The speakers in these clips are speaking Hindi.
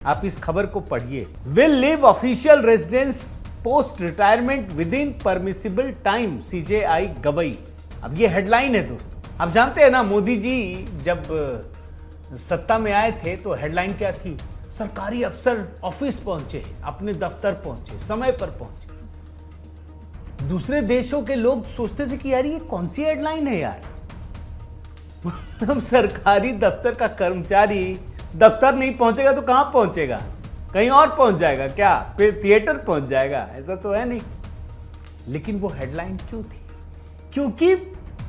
आप इस खबर को पढ़िए। Will leave official residence post retirement with in permissible time, CJI Gavai. अब ये हेडलाइन है दोस्तों। आप जानते हैं ना, मोदी जी जब सत्ता में आए थे तो हेडलाइन क्या थी? सरकारी अफसर ऑफिस पहुंचे, अपने दफ्तर पहुंचे, समय पर पहुंचे। दूसरे देशों के लोग सोचते थे कि यार ये कौन सी हेडलाइन है यार। सरकारी दफ्तर का कर्मचारी दफ्तर नहीं पहुंचेगा तो कहां पहुंचेगा? कहीं और पहुंच जाएगा क्या? फिर थिएटर पहुंच जाएगा? ऐसा तो है नहीं। लेकिन वो हेडलाइन क्यों थी? क्योंकि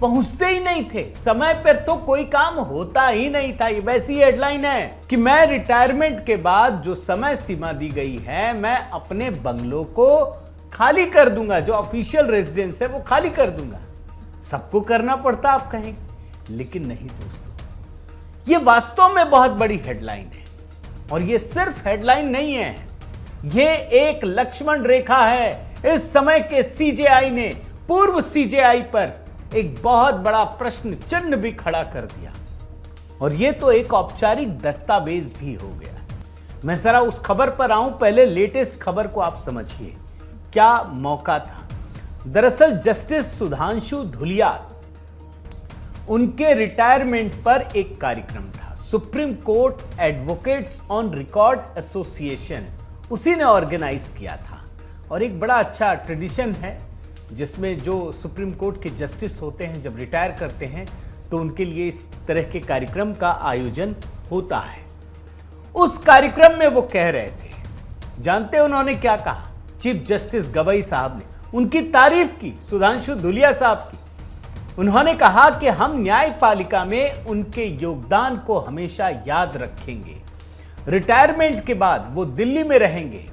पहुंचते ही नहीं थे समय पर, तो कोई काम होता ही नहीं था। ये वैसी हेडलाइन है कि मैं रिटायरमेंट के बाद जो समय सीमा दी गई है, मैं अपने बंगलों को खाली कर दूंगा, जो ऑफिशियल रेजिडेंस है वो खाली कर दूंगा। सबको करना पड़ता आप कहेंगे, लेकिन नहीं दोस्तों, ये वास्तव में बहुत बड़ी हेडलाइन है। और ये सिर्फ हेडलाइन नहीं है, ये एक लक्ष्मण रेखा है। इस समय के सीजेआई ने पूर्व सीजेआई पर एक बहुत बड़ा प्रश्न चिन्ह भी खड़ा कर दिया। और ये तो एक औपचारिक दस्तावेज भी हो गया। मैं जरा उस खबर पर आऊं, पहले लेटेस्ट खबर को आप समझिए। क्या मौका था? दरअसल जस्टिस सुधांशु धुलिया, उनके रिटायरमेंट पर एक कार्यक्रम था। Supreme court advocates on record association, उसी ने ऑर्गेनाइज किया था। और एक बड़ा अच्छा ट्रेडिशन है जिसमें जो सुप्रीम कोर्ट के जस्टिस होते हैं, जब रिटायर करते हैं तो उनके लिए इस तरह के कार्यक्रम का आयोजन होता है। उस कार्यक्रम में वो कह रहे थे, जानते हैं उन्होंने क्या कहा? चीफ जस्टिस गवई साहब ने उनकी तारीफ की, सुधांशु धुलिया साहब की। उन्होंने कहा कि हम न्यायपालिका में उनके योगदान को हमेशा याद रखेंगे। रिटायरमेंट के बाद वो दिल्ली में रहेंगे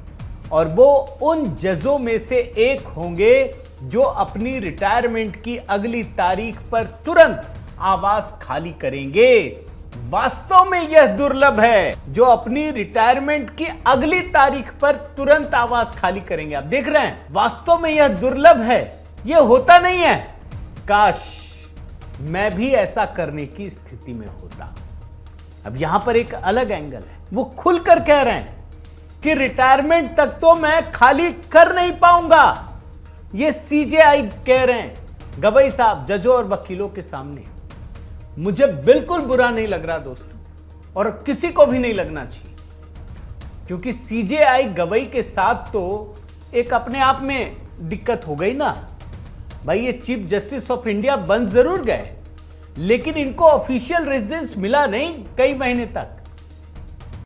और वो उन जजों में से एक होंगे जो अपनी रिटायरमेंट की अगली तारीख पर तुरंत आवास खाली करेंगे। वास्तव में यह दुर्लभ है जो अपनी रिटायरमेंट की अगली तारीख पर तुरंत आवास खाली करेंगे। आप देख रहे हैं, वास्तव में यह दुर्लभ है, यह होता नहीं है। काश मैं भी ऐसा करने की स्थिति में होता। अब यहां पर एक अलग एंगल है। वो खुलकर कह रहे हैं कि रिटायरमेंट तक तो मैं खाली कर नहीं पाऊंगा। ये सीजेआई कह रहे हैं, गवई साहब जजों और वकीलों के सामने। मुझे बिल्कुल बुरा नहीं लग रहा दोस्तों, और किसी को भी नहीं लगना चाहिए, क्योंकि सीजेआई गवई के साथ तो एक अपने आप में दिक्कत हो गई ना भाई। ये चीफ जस्टिस ऑफ इंडिया बन जरूर गए, लेकिन इनको ऑफिशियल रेजिडेंस मिला नहीं कई महीने तक।